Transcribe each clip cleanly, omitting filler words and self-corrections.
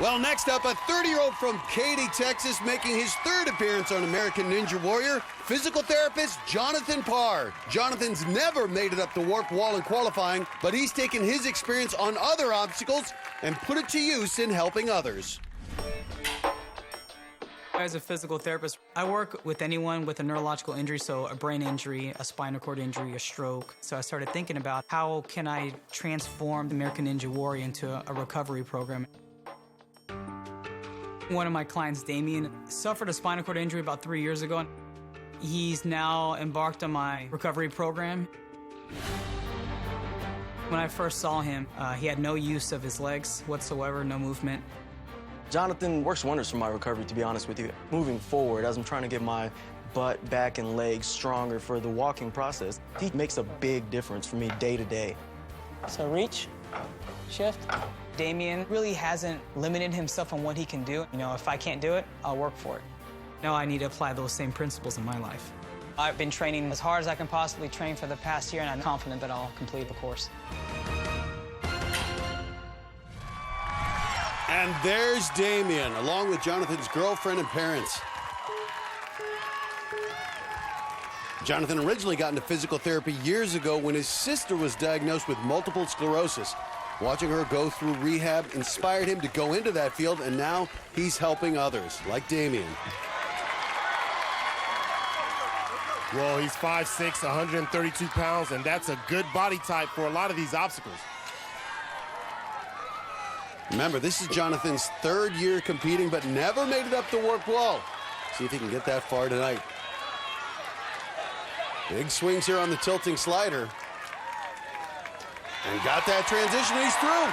Well, next up, a 30-year-old from Katy, Texas, making his third appearance on American Ninja Warrior, physical therapist Jonathan Parr. Jonathan's never made it up the warp wall in qualifying, but he's taken his experience on other obstacles and put it to use in helping others. As a physical therapist, I work with anyone with a neurological injury, so a brain injury, a spinal cord injury, a stroke. So I started thinking about how can I transform the American Ninja Warrior into a recovery program. One of my clients, Damien, suffered a spinal cord injury about 3 years ago. He's now embarked on my recovery program. When I first saw him, he had no use of his legs whatsoever, no movement. Jonathan works wonders for my recovery, to be honest with you. Moving forward, as I'm trying to get my butt, back, and legs stronger for the walking process, he makes a big difference for me day to day. So reach, shift. Damien really hasn't limited himself on what he can do. You know, if I can't do it, I'll work for it. Now I need to apply those same principles in my life. I've been training as hard as I can possibly train for the past year, and I'm confident that I'll complete the course. And there's Damien, along with Jonathan's girlfriend and parents. Jonathan originally got into physical therapy years ago when his sister was diagnosed with multiple sclerosis. Watching her go through rehab inspired him to go into that field, and now he's helping others, like Damien. Well, he's 5'6", 132 pounds, and that's a good body type for a lot of these obstacles. Remember, this is Jonathan's third year competing, but never made it up the warp wall. See if he can get that far tonight. Big swings here on the tilting slider. And got that transition, he's through.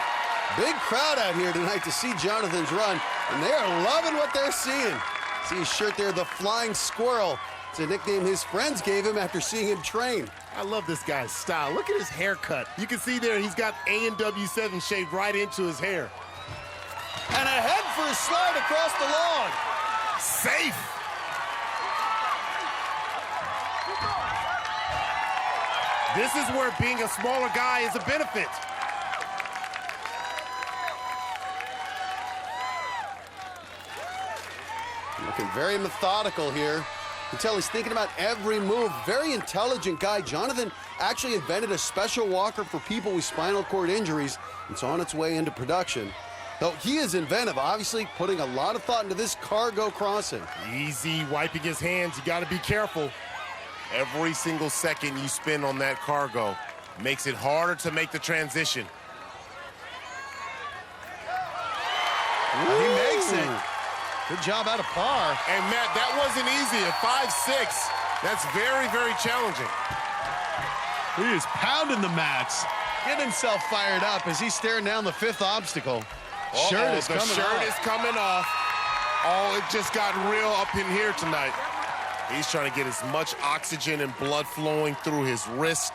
Big crowd out here tonight to see Jonathan's run, and they are loving what they're seeing. See his shirt there, the Flying Squirrel. It's a nickname his friends gave him after seeing him train. I love this guy's style. Look at his haircut. You can see there he's got ANW 7 shaved right into his hair. And ahead for a slide across the lawn. Safe. This is where being a smaller guy is a benefit. Looking very methodical here. You can tell he's thinking about every move. Very intelligent guy. Jonathan actually invented a special walker for people with spinal cord injuries. It's on its way into production. Though he is inventive, obviously putting a lot of thought into this cargo crossing. Easy, wiping his hands. You got to be careful. Every single second you spend on that cargo makes it harder to make the transition. He makes it. Good job out of Parr. And Matt, that wasn't easy. At 5'6", that's very, very challenging. He is pounding the mats. Getting himself fired up as he's staring down the fifth obstacle. The shirt is coming off. Oh, it just got real up in here tonight. He's trying to get as much oxygen and blood flowing through his wrist,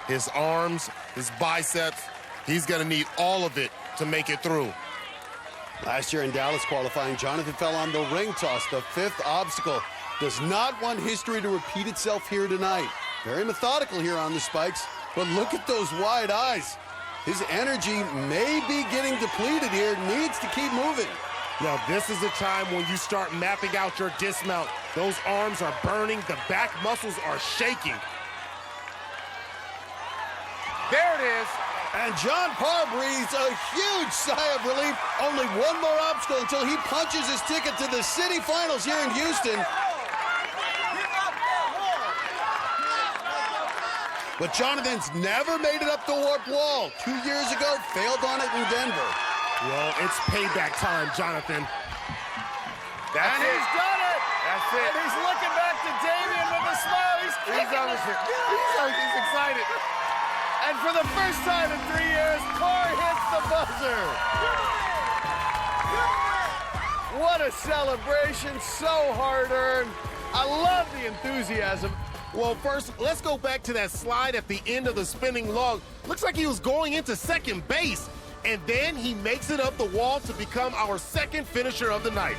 his arms, his biceps. He's going to need all of it to make it through. Last year in Dallas qualifying, Jonathan fell on the ring toss, the fifth obstacle. Does not want history to repeat itself here tonight. Very methodical here on the spikes, but look at those wide eyes. His energy may be getting depleted here, needs to keep moving. Now, this is the time when you start mapping out your dismount. Those arms are burning, the back muscles are shaking. There it is. And John Parr breathes a huge sigh of relief. Only one more obstacle until he punches his ticket to the city finals here in Houston. But Jonathan's never made it up the warp wall. 2 years ago, failed on it in Denver. Well, it's payback time, Jonathan. That's it. He's done it. That's it. And he's looking back to Damien with a smile. He's he's excited. And for the first time in 3 years, Parr hits the buzzer. What a celebration, so hard-earned. I love the enthusiasm. Well, first, let's go back to that slide at the end of the spinning log. Looks like he was going into second base. And then he makes it up the wall to become our second finisher of the night.